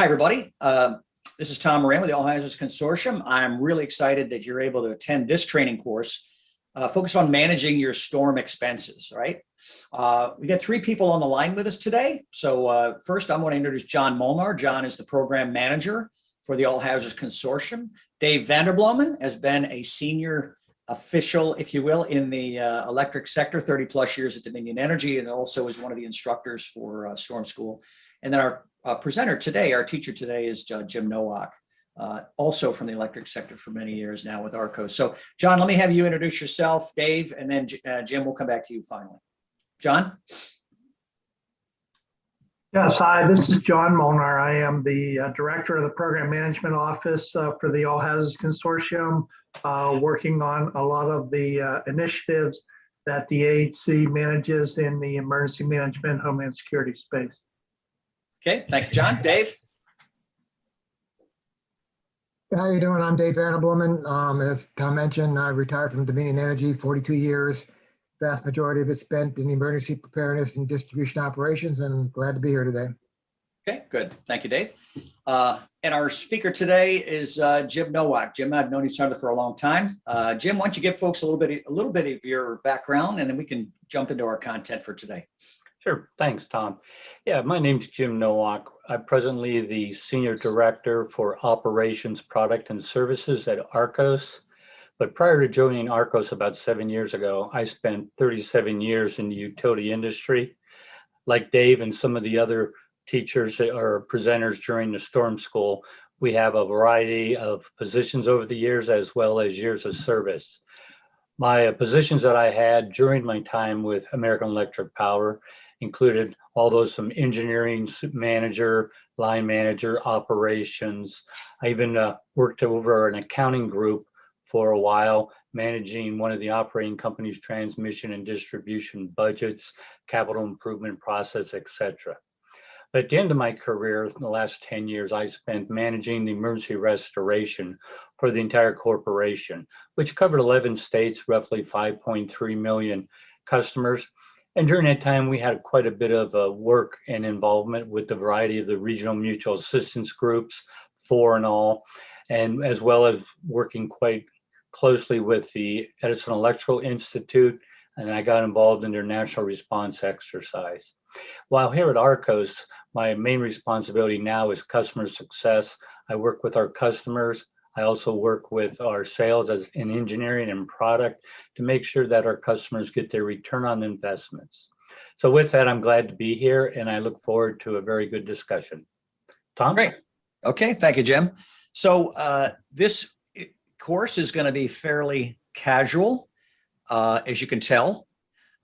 Hi, everybody. This is Tom Moran with the All Hazards Consortium. I'm really excited that you're able to attend this training course focused on managing your storm expenses, right? We got three people on the line with us today. So first, I'm going to introduce John Molnar. John is the program manager for the All Hazards Consortium. Dave Vanderbloemen has been a senior official, if you will, in the electric sector, 30 plus years at Dominion Energy, and also is one of the instructors for Storm School. And then our presenter today, our teacher today, is Jim Nowak, also from the electric sector for many years now with ARCOS. So John, let me have you introduce yourself, Dave, and then Jim, will come back to you finally. John? Yes, hi, this is John Molnar. I am the director of the Program Management Office for the All Hazards Consortium, working on a lot of the initiatives that the AHC manages in the emergency management, homeland security space. Okay, thank you, John. Dave? How are you doing? I'm Dave Vanderbloemen. As Tom mentioned, I retired from Dominion Energy, 42 years. Vast majority of it spent in emergency preparedness and distribution operations, and glad to be here today. Okay, good. Thank you, Dave. And our speaker today is Jim Nowak. Jim, I've known each other for a long time. Jim, why don't you give folks a little bit of your background, and then we can jump into our content for today. Sure. Thanks, Tom. Yeah, my name's Jim Nowak. I'm presently the Senior Director for Operations, Product, and Services at ARCOS. But prior to joining ARCOS about 7 years ago, I spent 37 years in the utility industry. Like Dave and some of the other teachers or presenters during the Storm School, we have a variety of positions over the years as well as years of service. My positions that I had during my time with American Electric Power included all those from engineering manager, line manager, operations. I even worked over an accounting group for a while, managing one of the operating company's transmission and distribution budgets, capital improvement process, etc. But at the end of my career, in the last 10 years, I spent managing the emergency restoration for the entire corporation, which covered 11 states, roughly 5.3 million customers. And during that time, we had quite a bit of work and involvement with the variety of the regional mutual assistance groups, 4 in all, and as well as working quite closely with the Edison Electrical Institute, and I got involved in their national response exercise. While here at ARCOS, my main responsibility now is customer success. I work with our customers. I also work with our sales as in engineering and product to make sure that our customers get their return on investments. So with that, I'm glad to be here, and I look forward to a very good discussion. Tom? Great. Okay, thank you, Jim. So this course is going to be fairly casual, as you can tell.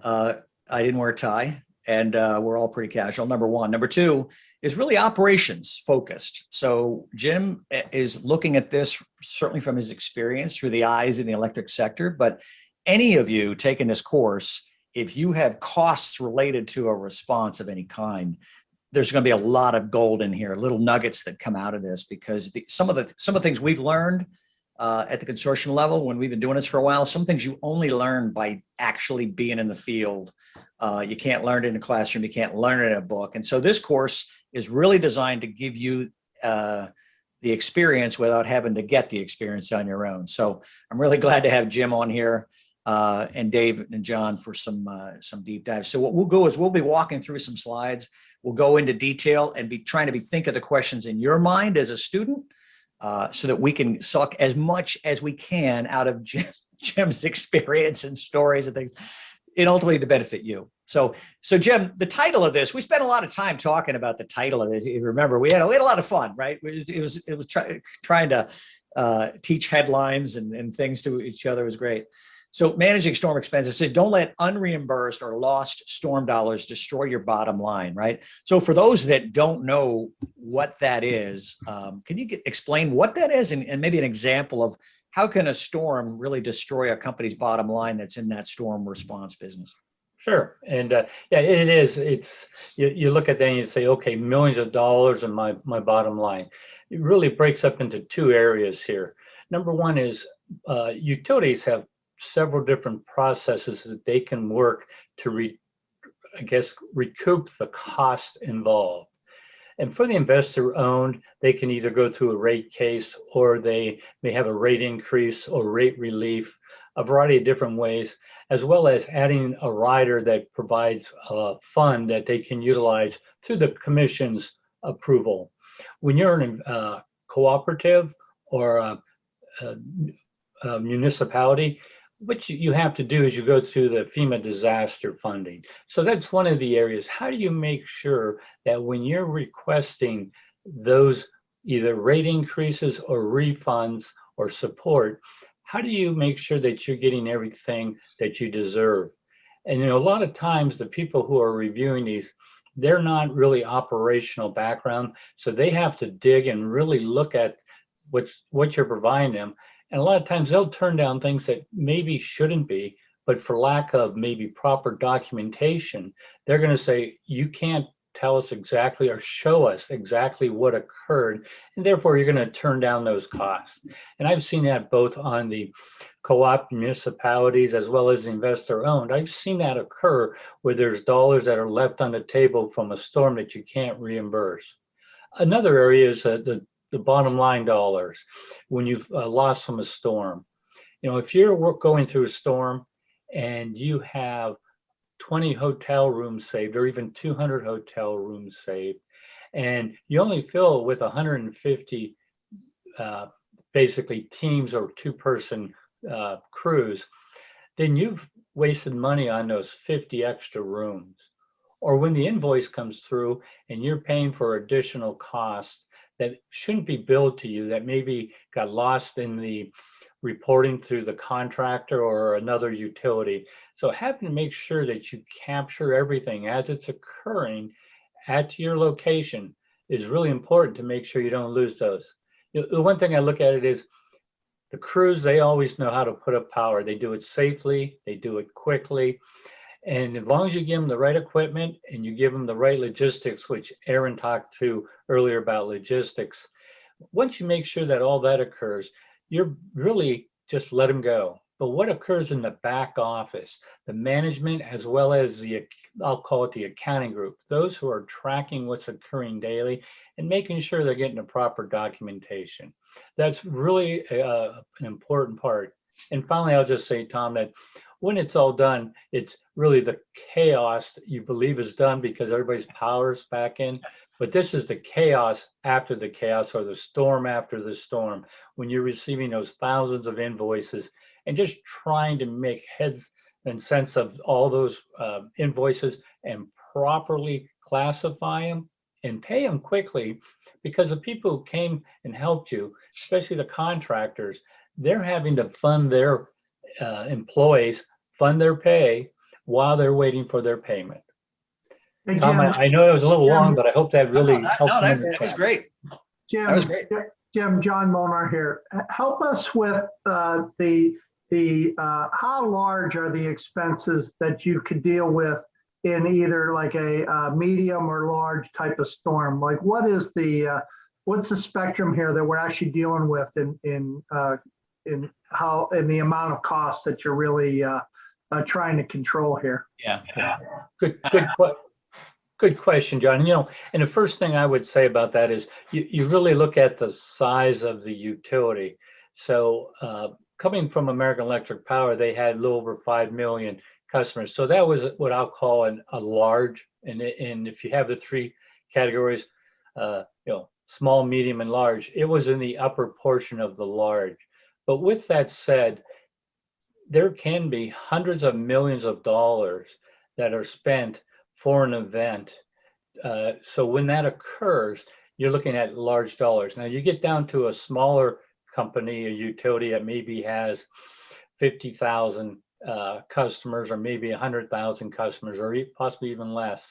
I didn't wear a tie, and we're all pretty casual, number one. Number two is really operations focused. So Jim is looking at this certainly from his experience through the eyes in the electric sector, but any of you taking this course, if you have costs related to a response of any kind, there's going to be a lot of gold in here, little nuggets that come out of this, because some of the things we've learned at the consortium level, when we've been doing this for a while, some things you only learn by actually being in the field. You can't learn it in a classroom. You can't learn it in a book. And so this course is really designed to give you the experience without having to get the experience on your own. So I'm really glad to have Jim on here and Dave and John for some deep dives. So what we'll go is we'll be walking through some slides. We'll go into detail and be trying to think of the questions in your mind as a student, so that we can suck as much as we can out of Jim's experience and stories and things, and ultimately to benefit you. So Jim, the title of this, we spent a lot of time talking about the title of it. You remember, we had a lot of fun, right? It was trying to teach headlines and things to each other. It was great. So managing storm expenses says, don't let unreimbursed or lost storm dollars destroy your bottom line, right? So for those that don't know what that is, can you explain what that is and maybe an example of how can a storm really destroy a company's bottom line that's in that storm response business? Sure. And yeah, it is. It's you look at that and you say, okay, millions of dollars in my bottom line. It really breaks up into two areas here. Number one is utilities have several different processes that they can work to recoup the cost involved. And for the investor owned, they can either go through a rate case, or they may have a rate increase or rate relief, a variety of different ways, as well as adding a rider that provides a fund that they can utilize through the commission's approval. When you're in a cooperative or a municipality, what you have to do is you go through the FEMA disaster funding. So that's one of the areas. How do you make sure that when you're requesting those either rate increases or refunds or support, how do you make sure that you're getting everything that you deserve? And a lot of times the people who are reviewing these, they're not really operational background, so they have to dig and really look at what you're providing them. And a lot of times they'll turn down things that maybe shouldn't be, but for lack of maybe proper documentation, they're going to say, you can't tell us exactly or show us exactly what occurred, and therefore you're going to turn down those costs. And I've seen that both on the co-op municipalities as well as investor owned. I've seen that occur where there's dollars that are left on the table from a storm that you can't reimburse. Another area is the bottom line dollars when you've lost from a storm. If you're going through a storm and you have 20 hotel rooms saved, or even 200 hotel rooms saved, and you only fill with 150 basically teams or two-person crews, then you've wasted money on those 50 extra rooms. Or when the invoice comes through and you're paying for additional costs that shouldn't be billed to you, that maybe got lost in the reporting through the contractor or another utility. So having to make sure that you capture everything as it's occurring at your location is really important to make sure you don't lose those. The one thing I look at it is the crews, they always know how to put up power. They do it safely, they do it quickly. And as long as you give them the right equipment and you give them the right logistics, which Aaron talked to earlier about logistics, once you make sure that all that occurs, you're really just let them go. But what occurs in the back office, the management, as well as the, I'll call it the accounting group, those who are tracking what's occurring daily and making sure they're getting the proper documentation. That's really an important part. And finally, I'll just say, Tom, that when it's all done, it's really the chaos that you believe is done because everybody's power's back in. But this is the chaos after the chaos, or the storm after the storm, when you're receiving those thousands of invoices and just trying to make heads and sense of all those invoices and properly classify them and pay them quickly, because the people who came and helped you, especially the contractors, they're having to fund their employees, fund their pay while they're waiting for their payment. Hey, Tom, Jim, I know it was a little long, but I hope that really helped. That was great. Jim, That was great. Jim, John Molnar here. Help us with the how large are the expenses that you could deal with in either like a medium or large type of storm? Like, what is what's the spectrum here that we're actually dealing with in the amount of cost that you're really trying to control here? Yeah. Good question, John. And the first thing I would say about that is you really look at the size of the utility. So coming from American Electric Power, they had a little over 5 million customers. So that was what I'll call a large. And if you have the three categories, small, medium, and large, it was in the upper portion of the large. But with that said, there can be hundreds of millions of dollars that are spent for an event. So when that occurs, you're looking at large dollars. Now you get down to a smaller company, a utility that maybe has 50,000 customers, or maybe 100,000 customers, or possibly even less.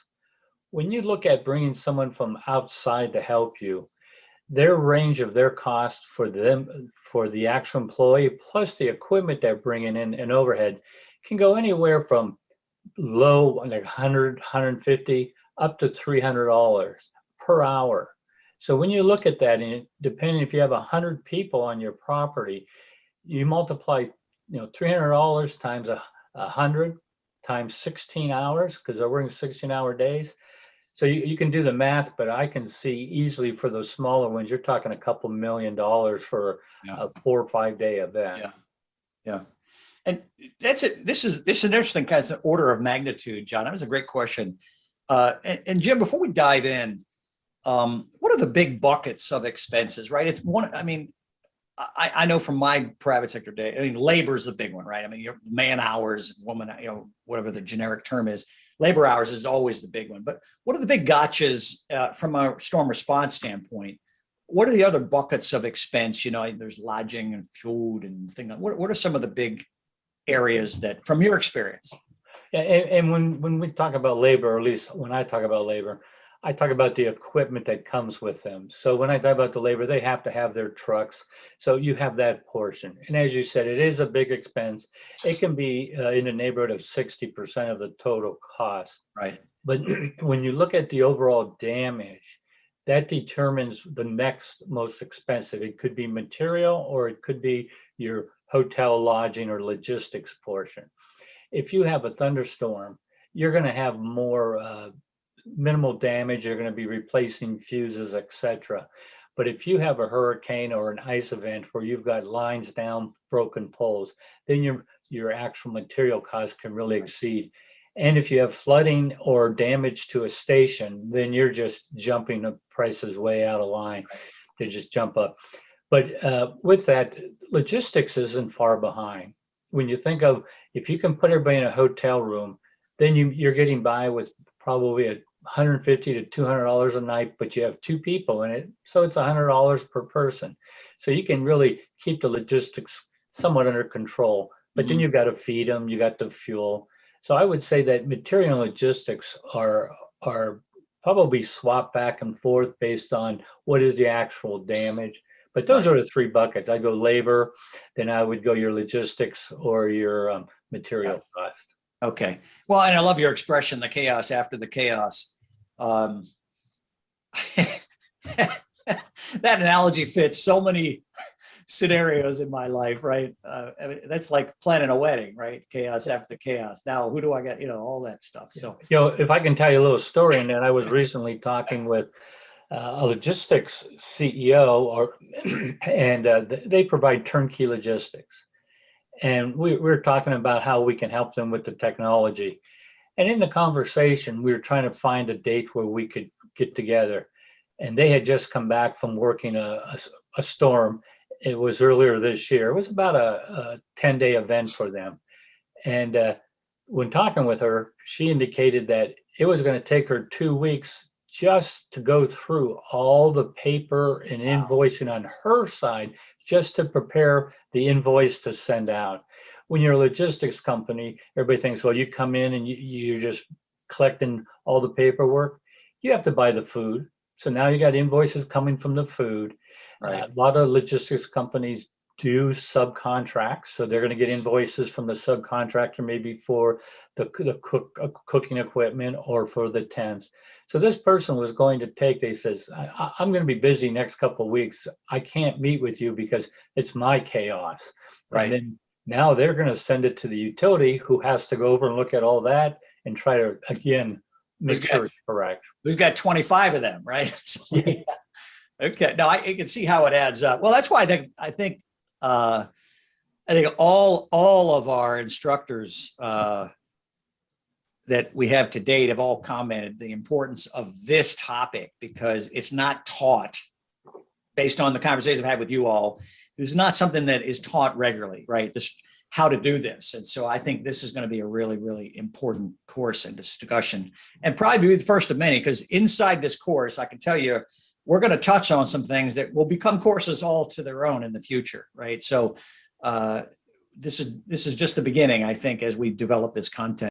When you look at bringing someone from outside to help you, their range of their cost for them, for the actual employee, plus the equipment they're bringing in and overhead, can go anywhere from low, like 100, 150, up to $300 per hour. So when you look at that, and depending if you have 100 people on your property, you multiply, $300 times 100 times 16 hours, because they're working 16-hour days. So you can do the math, but I can see easily for those smaller ones, you're talking a couple $1 million for Yeah. a 4 or 5 day event. Yeah. Yeah. And that's it. This is an interesting kind of order of magnitude, John. That was a great question. And Jim, before we dive in, what are the big buckets of expenses, right? It's one, I mean, I know from my private sector day, I mean, labor is the big one, right? I mean, your man hours, woman, whatever the generic term is, labor hours is always the big one. But what are the big gotchas from a storm response standpoint? What are the other buckets of expense? There's lodging and food and things. What are some of the big areas that, from your experience? Yeah, and when we talk about labor, or at least when I talk about labor, I talk about the equipment that comes with them. So when I talk about the labor, they have to have their trucks. So you have that portion. And as you said, it is a big expense. It can be in the neighborhood of 60% of the total cost. Right. But when you look at the overall damage, that determines the next most expensive. It could be material, or it could be your hotel, lodging, or logistics portion. If you have a thunderstorm, you're going to have more minimal damage. You're going to be replacing fuses, etc. But if you have a hurricane or an ice event where you've got lines down, broken poles, then your actual material cost can really exceed. And if you have flooding or damage to a station, then you're just jumping the prices way out of line. They just jump up. But with that, logistics isn't far behind. When you think of, if you can put everybody in a hotel room, then you're getting by with probably $150 to $200 a night, but you have 2 people in it, so it's $100 per person. So you can really keep the logistics somewhat under control. But then you've got to feed them, you got the fuel. So I would say that material and logistics are probably swapped back and forth based on what is the actual damage. But those are the 3 buckets. I go labor, then I would go your logistics or your material cost. Okay. Well, and I love your expression, the chaos after the chaos. That analogy fits so many scenarios in my life, right? I mean, that's like planning a wedding, right? Chaos after the chaos. Now, who do I get? All that stuff. So, if I can tell you a little story, and then I was recently talking with a logistics CEO, and they provide turnkey logistics. And we were talking about how we can help them with the technology. And in the conversation, we were trying to find a date where we could get together. And they had just come back from working a storm. It was earlier this year. It was about a 10-day event for them. And when talking with her, she indicated that it was going to take her 2 weeks just to go through all the paper and invoicing on her side, just to prepare the invoice to send out. When you're a logistics company, everybody thinks, well, you come in and you're just collecting all the paperwork. You have to buy the food. So now you got invoices coming from the food. right. A lot of logistics companies do subcontracts. So they're going to get invoices from the subcontractor, maybe for the cooking equipment or for the tents. So this person was going to they says, I'm going to be busy next couple of weeks. I can't meet with you because it's my chaos. Right. And then now they're going to send it to the utility, who has to go over and look at all that and try to, again, make sure it's correct. We've got 25 of them, right? So, okay. No, I can see how it adds up. Well, that's why I think all of our instructors that we have to date have all commented the importance of this topic, because it's not taught, based on the conversations I've had with you all. This is not something that is taught regularly, right? This, how to do this. And so I think this is going to be a really, really important course and discussion, and probably be the first of many, because inside this course, I can tell you, we're going to touch on some things that will become courses all to their own in the future, right? So this is just the beginning, I think, as we develop this content.